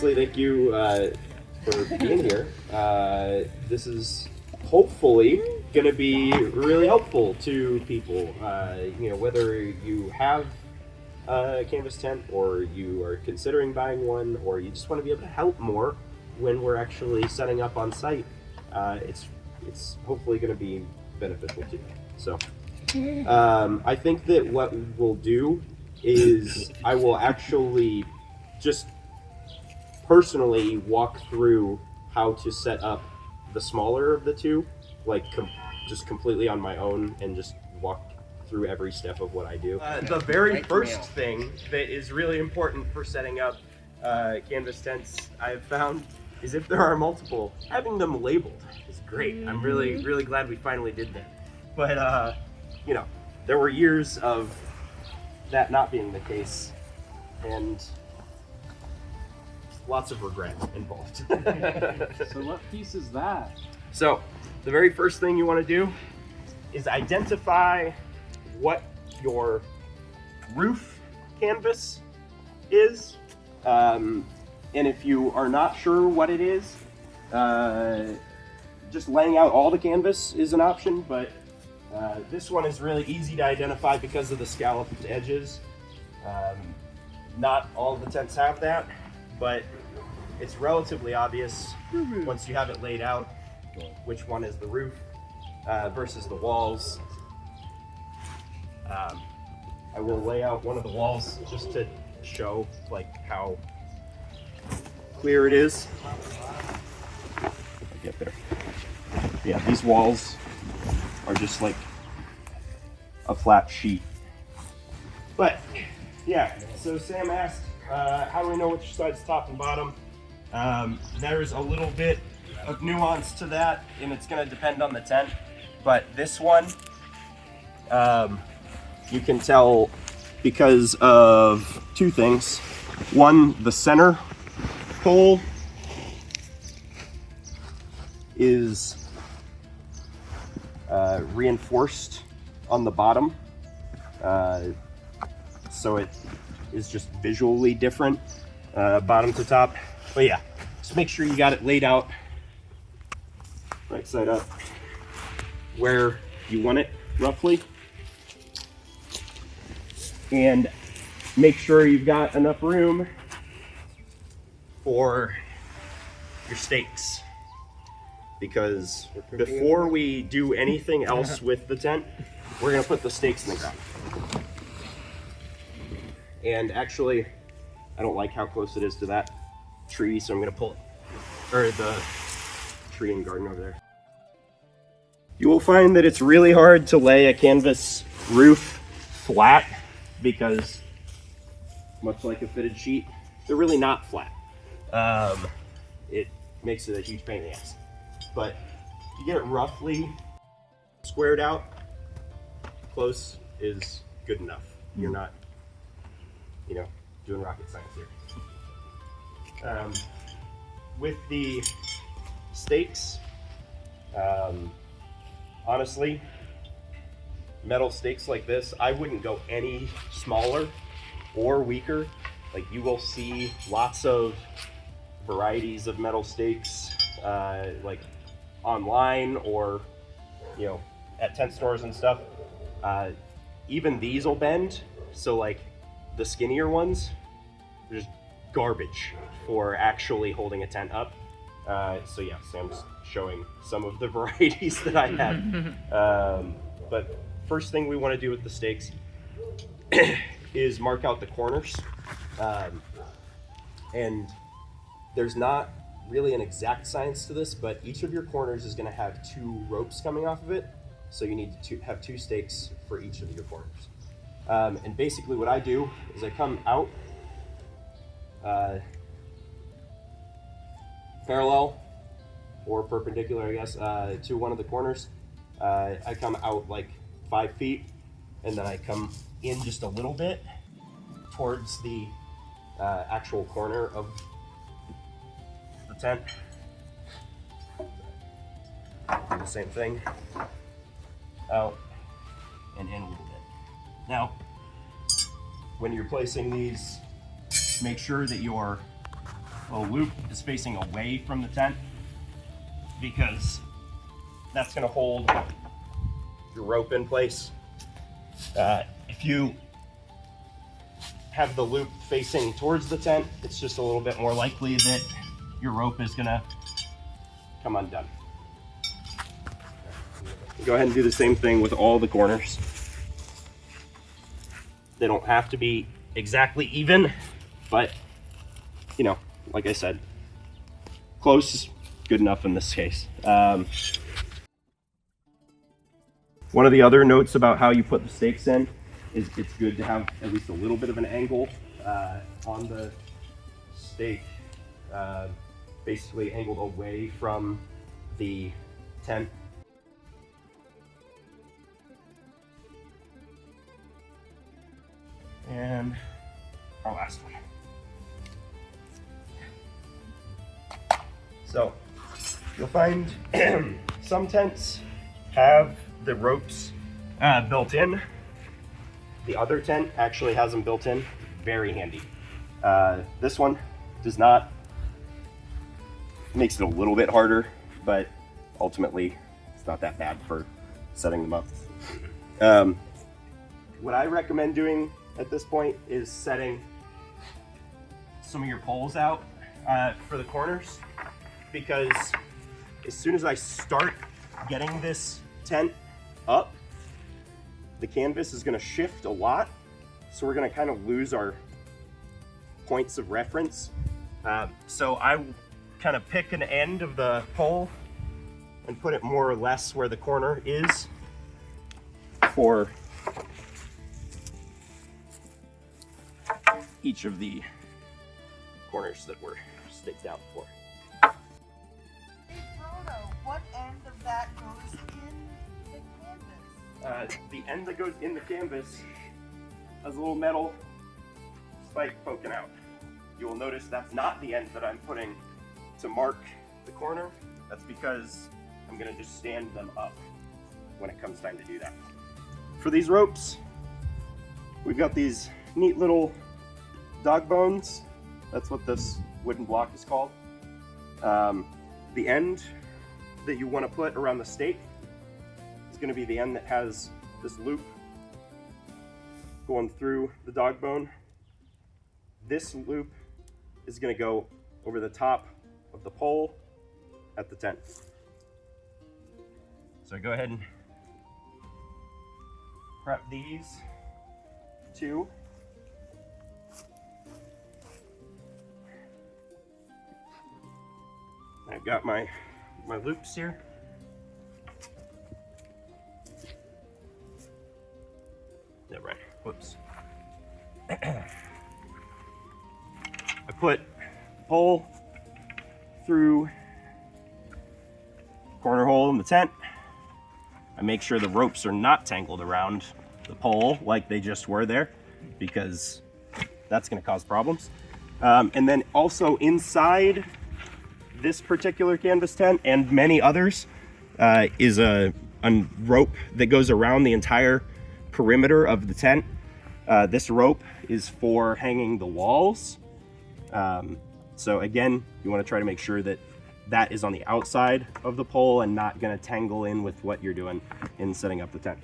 honestly, thank you for being here. This is hopefully going to be really helpful to people. Whether you have a canvas tent or you are considering buying one, or you just want to be able to help more when we're actually setting up on site. It's hopefully going to be beneficial to you. So I think that what we'll do is I will actually just personally walk through how to set up the smaller of the two, like just completely on my own, and just walk through every step of what I do. The very first thing that is really important for setting up canvas tents, I've found, is if there are multiple, having them labeled is great. I'm really glad we finally did that. But there were years of that not being the case, and lots of regret involved. So what piece is that? So the very first thing you want to do is identify what your roof canvas is. And if you are not sure what it is, just laying out all the canvas is an option, but this one is really easy to identify because of the scalloped edges. Not all of the tents have that, but it's relatively obvious once you have it laid out which one is the roof versus the walls. I will lay out one of the walls just to show like how clear it is. I'll get there. Yeah, these walls are just like a flat sheet. But yeah, so Sam asked, how do we know which side's top and bottom? There's a little bit of nuance to that, and it's going to depend on the tent. But this one, you can tell because of two things. One, the center pole is reinforced on the bottom, so it is just visually different, bottom to top. But yeah, just make sure you got it laid out right side up where you want it roughly, and make sure you've got enough room for your stakes, because before we do anything else with the tent, we're going to put the stakes in the ground. And actually, I don't like how close it is to that tree, so I'm going to pull it, or the tree and garden over there. You will find that it's really hard to lay a canvas roof flat because, much like a fitted sheet, they're really not flat. It makes it a huge pain in the ass. But if you get it roughly squared out, close is good enough. You're not, doing rocket science here. With the stakes, honestly, metal stakes like this, I wouldn't go any smaller or weaker. Like, you will see lots of varieties of metal stakes, like online or at tent stores and stuff. Even these will bend, so like the skinnier ones, they're just garbage for actually holding a tent up. So yeah, Sam's showing some of the varieties that I have. But first thing we want to do with the stakes is mark out the corners. And there's not really an exact science to this, but each of your corners is going to have two ropes coming off of it. So you need to have two stakes for each of your corners. And basically what I do is I come out parallel or perpendicular, I guess, to one of the corners. I come out like 5 feet, and then I come in just a little bit towards the actual corner of the tent. Do the same thing, out and in a little bit. Now, when you're placing these, make sure that your the loop is facing away from the tent because that's going to hold your rope in place. If you have the loop facing towards the tent, it's just a little bit more likely that your rope is going to come undone. Go ahead and do the same thing with all the corners. They don't have to be exactly even, but you know, like I said, close is good enough in this case. One of the other notes about how you put the stakes in is it's good to have at least a little bit of an angle on the stake, basically angled away from the tent. And our last one. So you'll find some tents have the ropes built in. The other tent actually has them built in. Very handy. This one does not. Makes it a little bit harder, but ultimately it's not that bad for setting them up. What I recommend doing at this point is setting some of your poles out for the corners, because as soon as I start getting this tent up, the canvas is going to shift a lot, so we're going to kind of lose our points of reference. So I kind of pick an end of the pole and put it more or less where the corner is for each of the corners that were staked out for. Hey Brodo, what end of that goes in the canvas? The end that goes in the canvas has a little metal spike poking out. You will notice that's not the end that I'm putting to mark the corner. That's because I'm going to just stand them up when it comes time to do that. For these ropes, we've got these neat little dog bones. That's what this wooden block is called. The end that you want to put around the stake is going to be the end that has this loop going through the dog bone. This loop is going to go over the top of the pole at the tent. So go ahead and prep these two. I've got my loops here. Yeah, right. Whoops. I put the pole through corner hole in the tent. I make sure the ropes are not tangled around the pole like they just were there, because that's going to cause problems. And then also inside this particular canvas tent and many others is a rope that goes around the entire perimeter of the tent. This rope is for hanging the walls. So again, you want to try to make sure that that is on the outside of the pole and not going to tangle in with what you're doing in setting up the tent.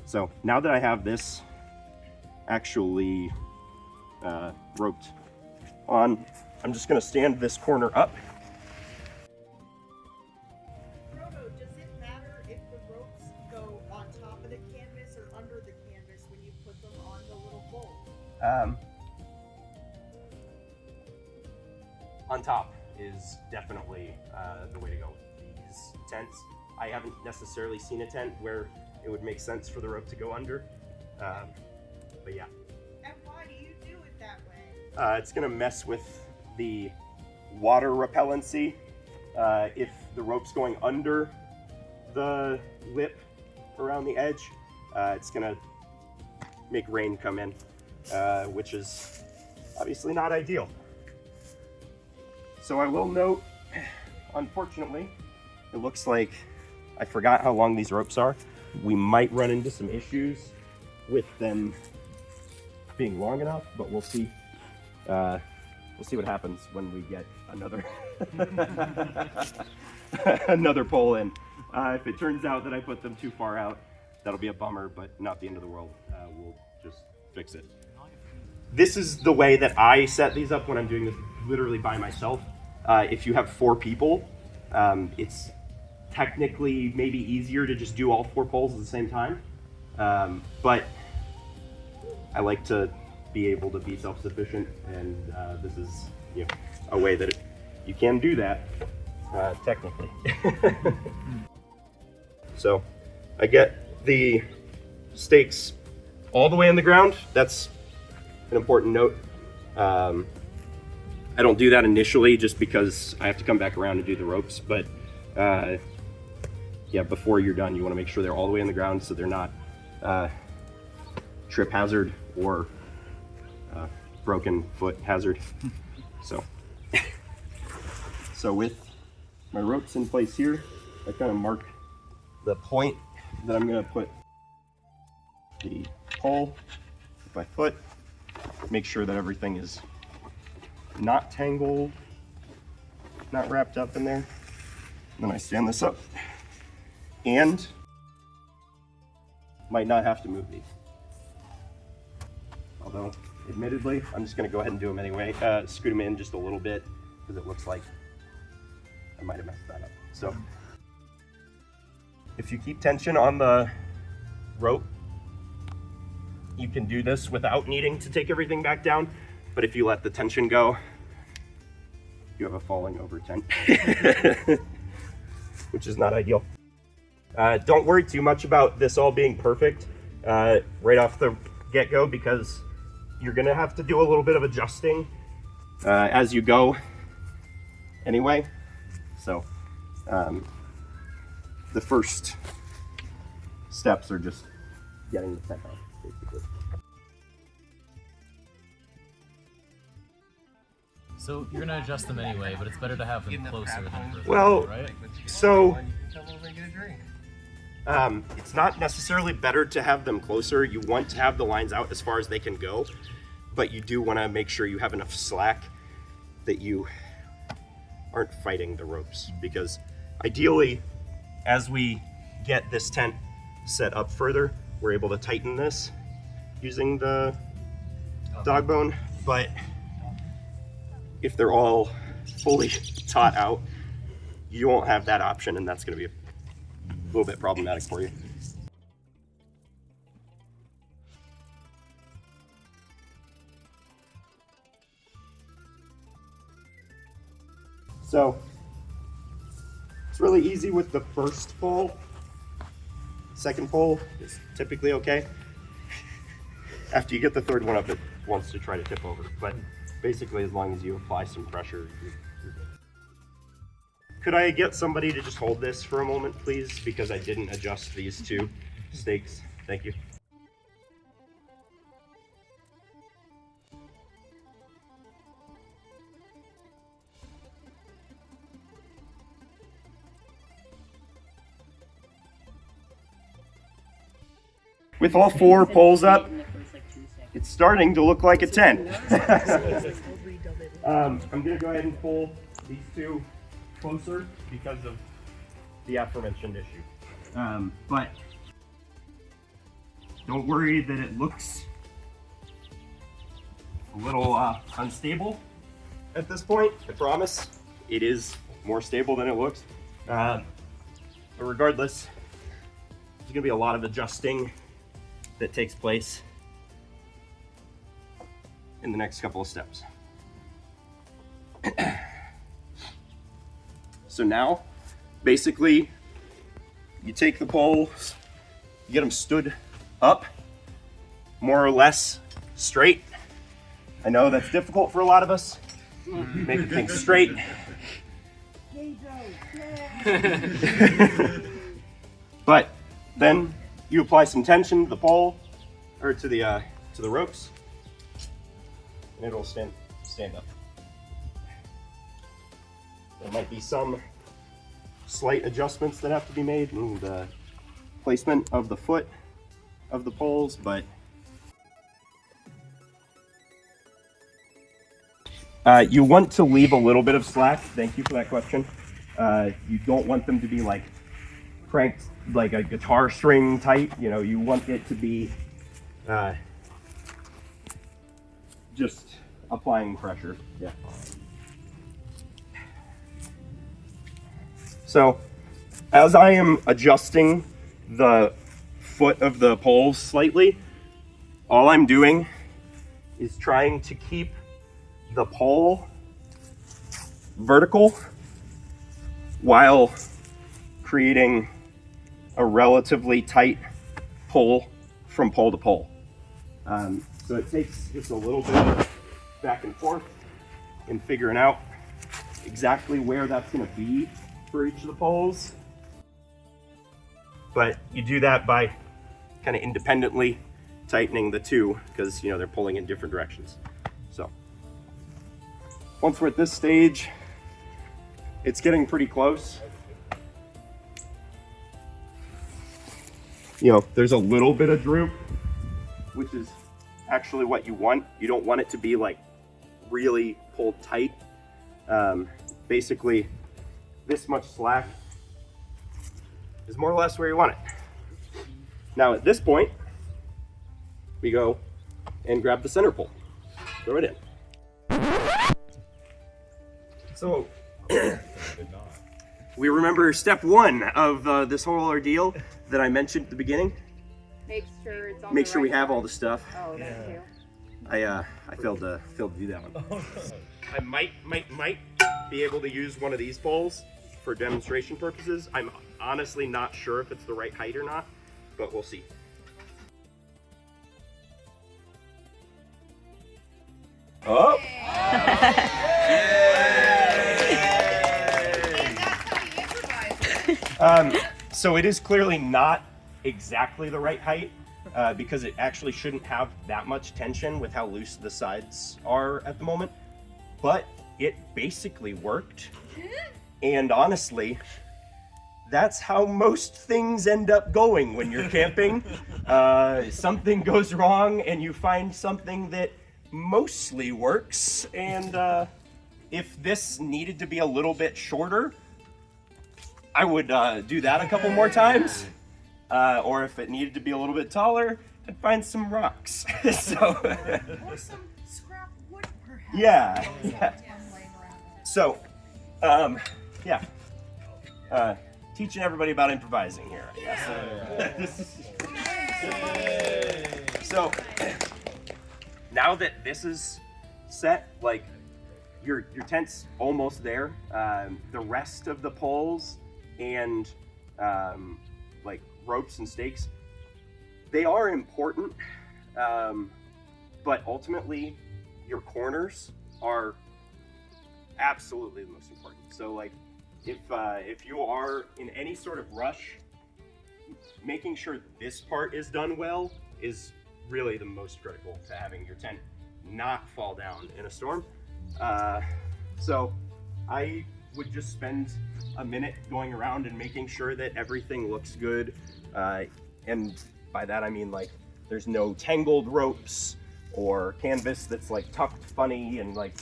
So now that I have this actually roped on, I'm just going to stand this corner up. Brodo, does it matter if the ropes go on top of the canvas or under the canvas when you put them on the little pole? On top is definitely the way to go with these tents. I haven't necessarily seen a tent where it would make sense for the rope to go under, but yeah. And why do you do it that way? It's going to mess with the water repellency. If the rope's going under the lip around the edge, it's going to make rain come in, which is obviously not ideal. So I will note, unfortunately, it looks like I forgot how long these ropes are. We might run into some issues with them being long enough, but we'll see. We're we'll see what happens when we get another another pole in. If it turns out that I put them too far out, that'll be a bummer, but not the end of the world. We'll just fix it. This is the way that I set these up when I'm doing this literally by myself. If you have 4 people, it's technically maybe easier to just do all 4 poles at the same time. But I like to be able to be self-sufficient, and this is a way that you can do that technically. So I get the stakes all the way in the ground. That's an important note. I don't do that initially just because I have to come back around and do the ropes, but yeah, before you're done, you want to make sure they're all the way in the ground so they're not trip hazard or broken foot hazard. So with my ropes in place here, I kind of mark the point that I'm going to put the pole with my foot. Make sure that everything is not tangled, not wrapped up in there. And then I stand this up and might not have to move these. Although, admittedly, I'm just going to go ahead and do them anyway. Scoot them in just a little bit because it looks like I might have messed that up. So, if you keep tension on the rope, you can do this without needing to take everything back down. But if you let the tension go, you have a falling over tent, which is not ideal. Don't worry too much about this all being perfect right off the get-go, because you're gonna have to do a little bit of adjusting as you go anyway. So the first steps are just getting the tent out, basically. So you're gonna adjust them anyway, but it's better to have them closer than perfect, Well, right? so it's not necessarily better to have them closer. You want to have the lines out as far as they can go, but you do want to make sure you have enough slack that you aren't fighting the ropes, because ideally, as we get this tent set up further, we're able to tighten this using the dog bone. But if they're all fully taut out, you won't have that option, and that's going to be a little bit problematic for you. So it's really easy with the first pole. Second pole is typically okay. After you get the third one up, it wants to try to tip over. But basically, as long as you apply some pressure, you're good. Could I get somebody to just hold this for a moment, please? Because I didn't adjust these 2 stakes. Thank you. With all 4 poles up, it's starting to look like a tent. I'm going to go ahead and pull these 2 closer because of the aforementioned issue. But don't worry that it looks a little unstable at this point. I promise it is more stable than it looks. But regardless, there's going to be a lot of adjusting that takes place in the next couple of steps. So now, basically, you take the poles, you get them stood up, more or less straight. I know that's difficult for a lot of us. Making things straight. But then you apply some tension to the pole, or to the ropes, and it'll stand up. There might be some slight adjustments that have to be made in the placement of the foot of the poles, but You want to leave a little bit of slack. Thank you for that question. You don't want them to be like cranked like a guitar string tight. You know, you want it to be just applying pressure. Yeah. So as I am adjusting the foot of the poles slightly, all I'm doing is trying to keep the pole vertical while creating a relatively tight pull from pole to pole. So it takes just a little bit of back and forth in figuring out exactly where that's going to be for each of the poles. But you do that by kind of independently tightening the two because, you know, they're pulling in different directions. So once we're at this stage, it's getting pretty close. You know, there's a little bit of droop, which is actually what you want. You don't want it to be like really pulled tight. Basically, this much slack is more or less where you want it. Now at this point, we go and grab the center pole, throw it in. So we remember step one of this whole ordeal that I mentioned at the beginning. Make sure it's on Make the sure we right have all side. the stuff. Oh, thank you. I failed to do that one. I might be able to use one of these poles for demonstration purposes. I'm honestly not sure if it's the right height or not, but we'll see. Oh! So it is clearly not exactly the right height because it actually shouldn't have that much tension with how loose the sides are at the moment, but it basically worked. And honestly, that's how most things end up going when you're camping. Something goes wrong and you find something that mostly works. And if this needed to be a little bit shorter, I would do that a couple more times. Or if it needed to be a little bit taller, I'd find some rocks. So, Or some scrap wood, perhaps. Yeah, Those yeah. ones laying around. So, yeah. Teaching everybody about improvising here, I guess. So, now that this is set, like, your tent's almost there. The rest of the poles and like ropes and stakes, they are important, but ultimately your corners are absolutely the most important. So like if you are in any sort of rush, making sure this part is done well is really the most critical to having your tent not fall down in a storm. So I would just spend a minute going around and making sure that everything looks good. And by that I mean like there's no tangled ropes or canvas that's like tucked funny and like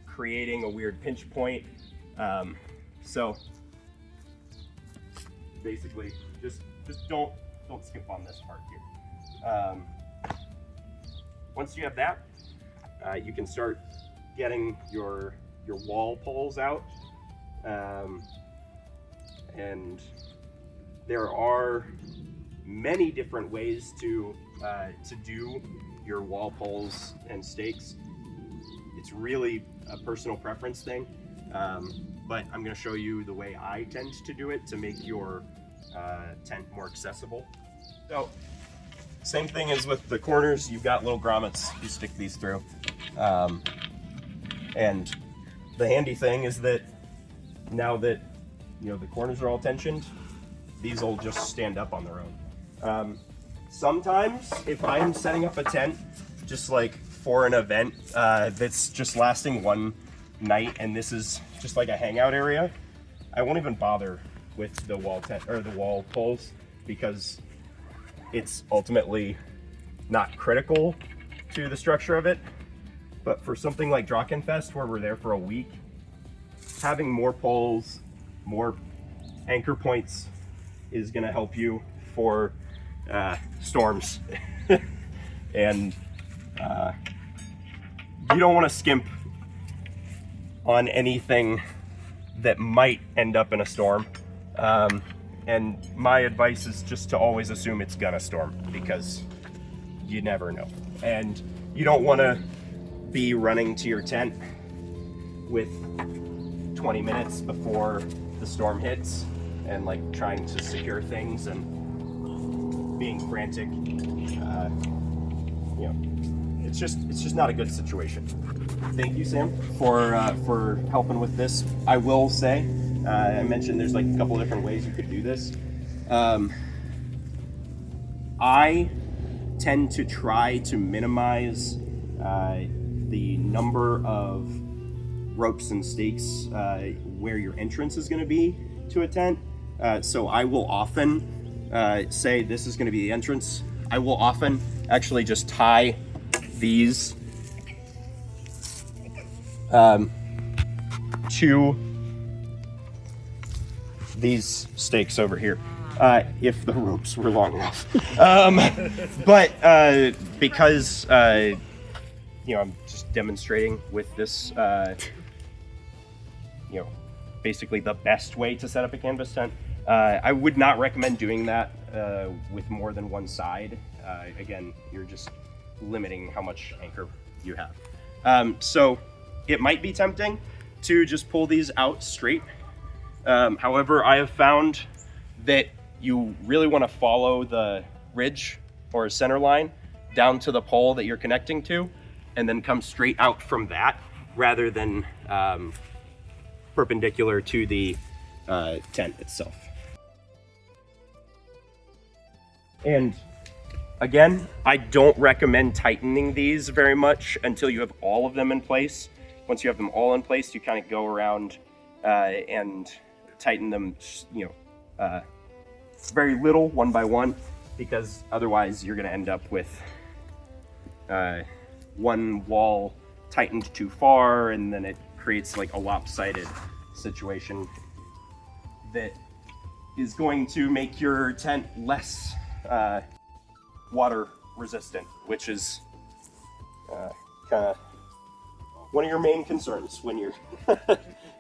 creating a weird pinch point. So basically just don't skip on this part here. Once you have that, you can start getting your wall poles out. And there are many different ways to do your wall poles and stakes. It's really a personal preference thing, but I'm going to show you the way I tend to do it to make your tent more accessible. So, same thing as with the corners. You've got little grommets. You stick these through, and the handy thing is that now that the corners are all tensioned, these will just stand up on their own. Sometimes if I'm setting up a tent just like for an event that's just lasting one night and this is just like a hangout area, I won't even bother with the wall tent or the wall poles because it's ultimately not critical to the structure of it. But for something like Drachenfest, where we're there for a week, having more poles, more anchor points is going to help you for storms. And you don't want to skimp on anything that might end up in a storm. And my advice is just to always assume it's gonna storm, because you never know. And you don't want to be running to your tent with 20 minutes before the storm hits and like trying to secure things and being frantic. You know, it's just not a good situation. Thank you, Sam, for helping with this. I will say, I mentioned there's like a couple of different ways you could do this. I tend to try to minimize the number of ropes and stakes where your entrance is going to be to a tent. So I will often say this is going to be the entrance. I will often actually just tie these to these stakes over here, if the ropes were long enough. But because you know, I'm just demonstrating with this, you know, basically the best way to set up a canvas tent. I would not recommend doing that with more than one side. Again, you're just limiting how much anchor you have. So it might be tempting to just pull these out straight. However, I have found that you really want to follow the ridge or center line down to the pole that you're connecting to, and then come straight out from that rather than perpendicular to the tent itself. And again, I don't recommend tightening these very much until you have all of them in place. Once you have them all in place, you kind of go around and tighten them, you know, very little, one by one, because otherwise you're going to end up with one wall tightened too far, and then it creates like a lopsided situation that is going to make your tent less water resistant, which is kind of one of your main concerns when you're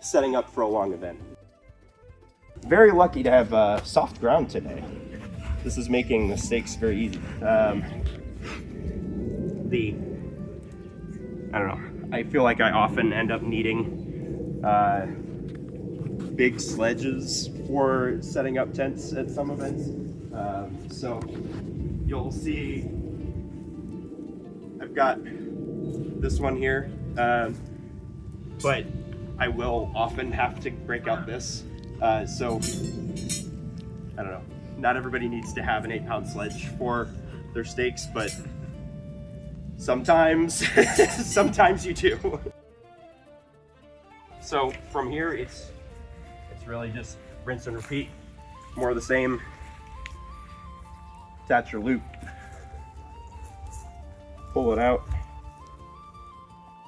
setting up for a long event. Very lucky to have soft ground today. This is making the stakes very easy. I don't know, I feel like I often end up needing big sledges for setting up tents at some events. So you'll see I've got this one here, but I will often have to break out this. So I don't know, not everybody needs to have an 8-pound sledge for their stakes, but sometimes sometimes you do. So from here it's really just rinse and repeat, more of the same. Attach your loop, pull it out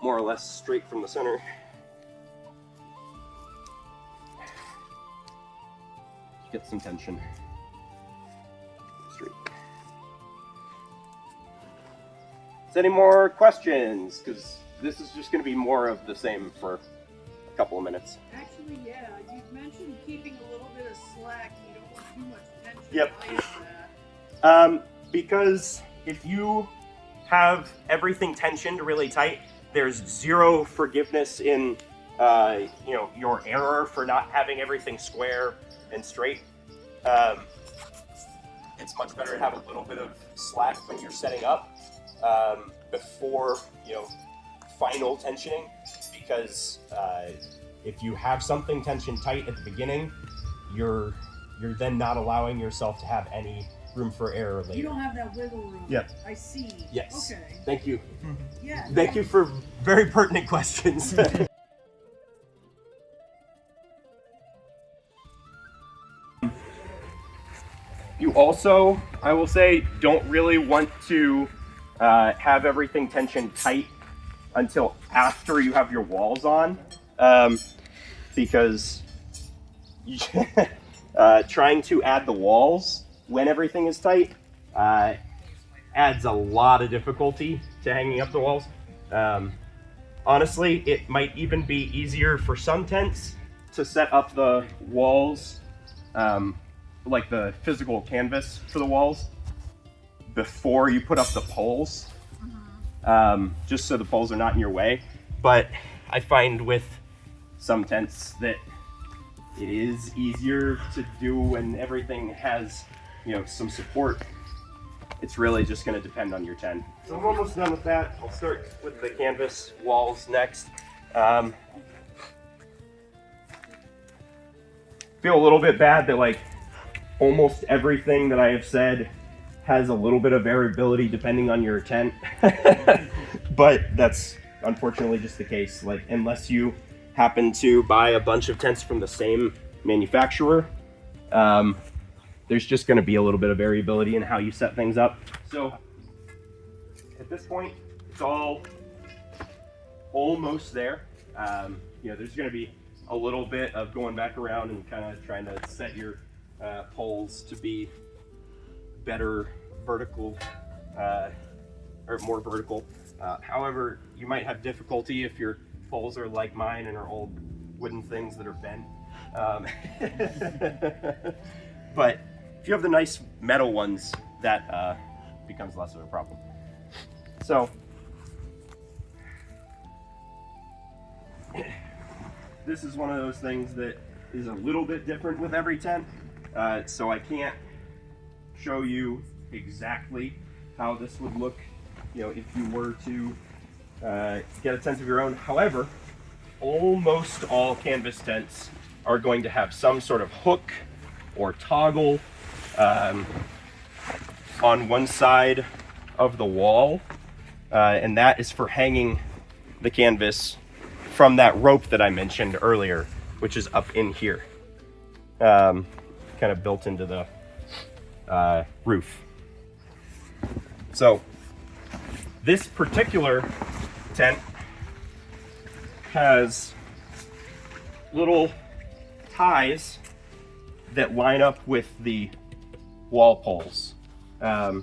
more or less straight from the center. Get some tension. Straight. Is any more questions? Because this is just going to be more of the same for a couple of minutes. Actually, yeah, you mentioned keeping a little bit of slack. You don't want too much tension. Yep. Why is that? Because if you have everything tensioned really tight, there's zero forgiveness in you know, your error for not having everything square and straight. It's much better to have a little bit of slack when you're setting up before, you know, final tensioning, because if you have something tensioned tight at the beginning, you're then not allowing yourself to have any room for error later. You don't have that wiggle room. Yep. I see. Yes. Okay. Thank you. Yeah. Thank you for very pertinent questions. You also, I will say, don't really want to have everything tensioned tight until after you have your walls on, because trying to add the walls when everything is tight adds a lot of difficulty to hanging up the walls. Honestly, it might even be easier for some tents to set up the walls, like the physical canvas for the walls, before you put up the poles, just so the poles are not in your way. But I find with some tents that it is easier to do when everything has, some support. It's really just going to depend on your tent. So I'm almost done with that. I'll start with the canvas walls next. Feel a little bit bad that like almost everything that I have said has a little bit of variability depending on your tent. But that's unfortunately just the case. Like, unless you happen to buy a bunch of tents from the same manufacturer, there's just going to be a little bit of variability in how you set things up. So at this point, it's all almost there. There's going to be a little bit of going back around and kind of trying to set your poles to be better vertical, or more vertical. However, you might have difficulty if your poles are like mine and are old wooden things that are bent. But if you have the nice metal ones, that becomes less of a problem. So this is one of those things that is a little bit different with every tent. So I can't show you exactly how this would look, if you were to get a tent of your own. However, almost all canvas tents are going to have some sort of hook or toggle on one side of the wall, and that is for hanging the canvas from that rope that I mentioned earlier, which is up in here, kind of built into the roof. So this particular tent has little ties that line up with the wall poles. That's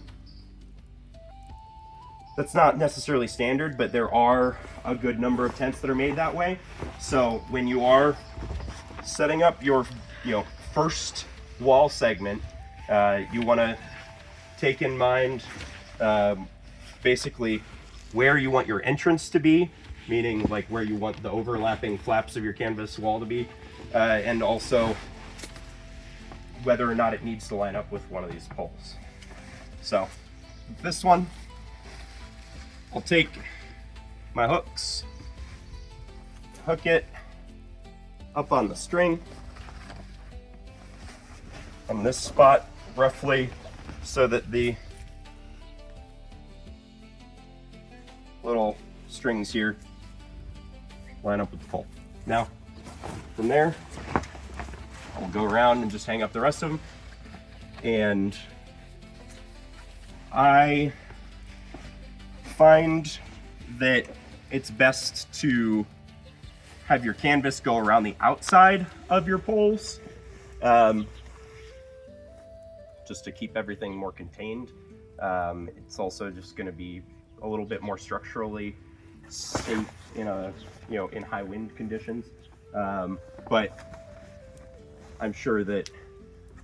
not necessarily standard, but there are a good number of tents that are made that way. So when you are setting up your first wall segment, you want to take in mind basically where you want your entrance to be, meaning like where you want the overlapping flaps of your canvas wall to be, and also whether or not it needs to line up with one of these poles. So this one, I'll take my hooks, hook it up on the string on this spot roughly, so that the little strings here line up with the pole. Now from there, I'll go around and just hang up the rest of them. And I find that it's best to have your canvas go around the outside of your poles, just to keep everything more contained. It's also just going to be a little bit more structurally safe in in high wind conditions. But I'm sure that,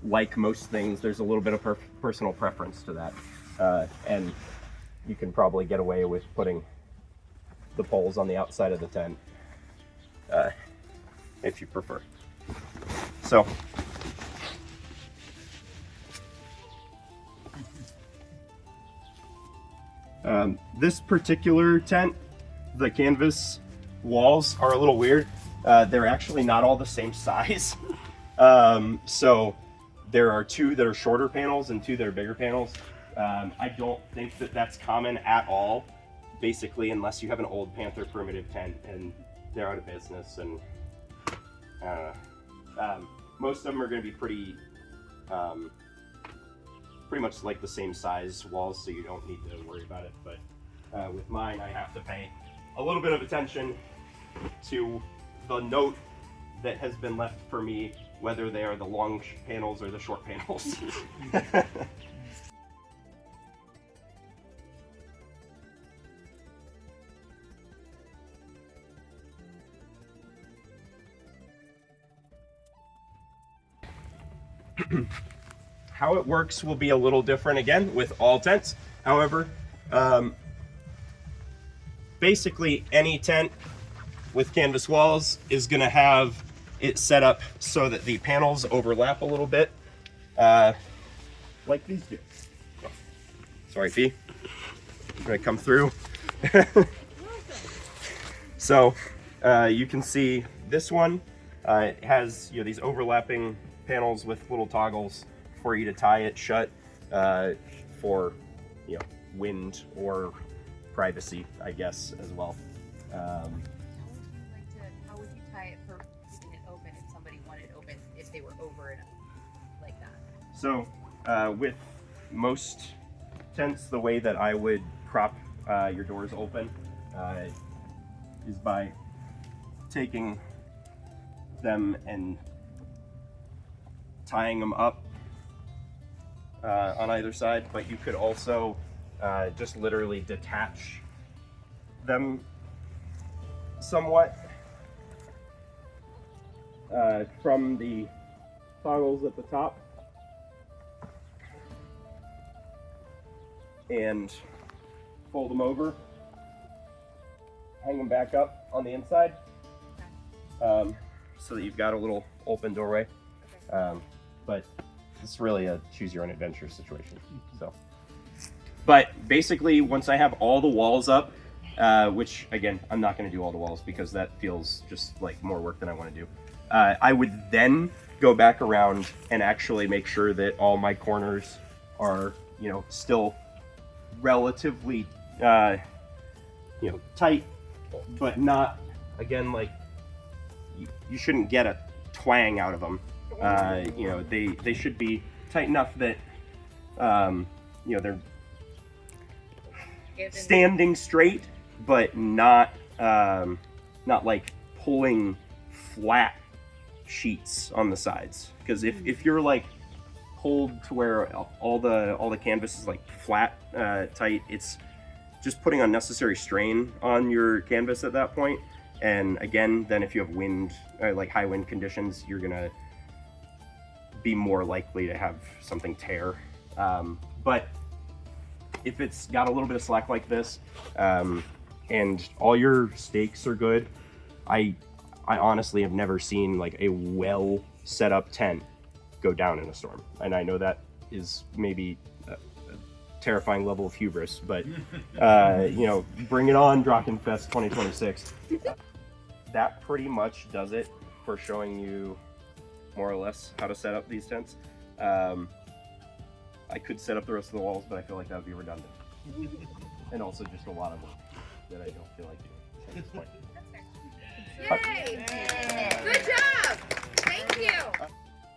like most things, there's a little bit of personal preference to that, and you can probably get away with putting the poles on the outside of the tent if you prefer. So this particular tent, the canvas walls are a little weird. They're actually not all the same size. So there are two that are shorter panels and two that are bigger panels. I don't think that that's common at all, basically, unless you have an old Panther primitive tent and they're out of business. And most of them are going to be pretty much like the same size walls, so you don't need to worry about it. But with mine, I have to pay a little bit of attention to the note that has been left for me, whether they are the long panels or the short panels. How it works will be a little different again with all tents. However, basically any tent with canvas walls is going to have it set up so that the panels overlap a little bit, like these do. Sorry, Fee. I'm going to come through. So you can see this one it has these overlapping panels with little toggles for you to tie it shut for wind or privacy, I guess, as well. How would you tie it for keeping it open if somebody wanted it open if they were over it like that? So with most tents, the way that I would prop your doors open is by taking them and tying them up on either side, but you could also just literally detach them somewhat from the toggles at the top and fold them over, hang them back up on the inside, so that you've got a little open doorway. But it's really a choose your own adventure situation. So, but basically, once I have all the walls up, which again, I'm not going to do all the walls because that feels just like more work than I want to do. I would then go back around and actually make sure that all my corners are, still relatively, tight, but not, again, like you shouldn't get a twang out of them. They should be tight enough that they're standing straight, but not like pulling flat sheets on the sides. Because if you're like pulled to where all the canvas is like flat, tight, it's just putting unnecessary strain on your canvas at that point. And again, then if you have wind, like high wind conditions, you're gonna be more likely to have something tear. But if it's got a little bit of slack like this, and all your stakes are good, I honestly have never seen like a well set up tent go down in a storm. And I know that is maybe a terrifying level of hubris, but bring it on, Drachenfest 2026. That pretty much does it for showing you more or less how to set up these tents. I could set up the rest of the walls, but I feel like that would be redundant. And also just a lot of work that I don't feel like doing at this point. Yay! Good job! Thank you!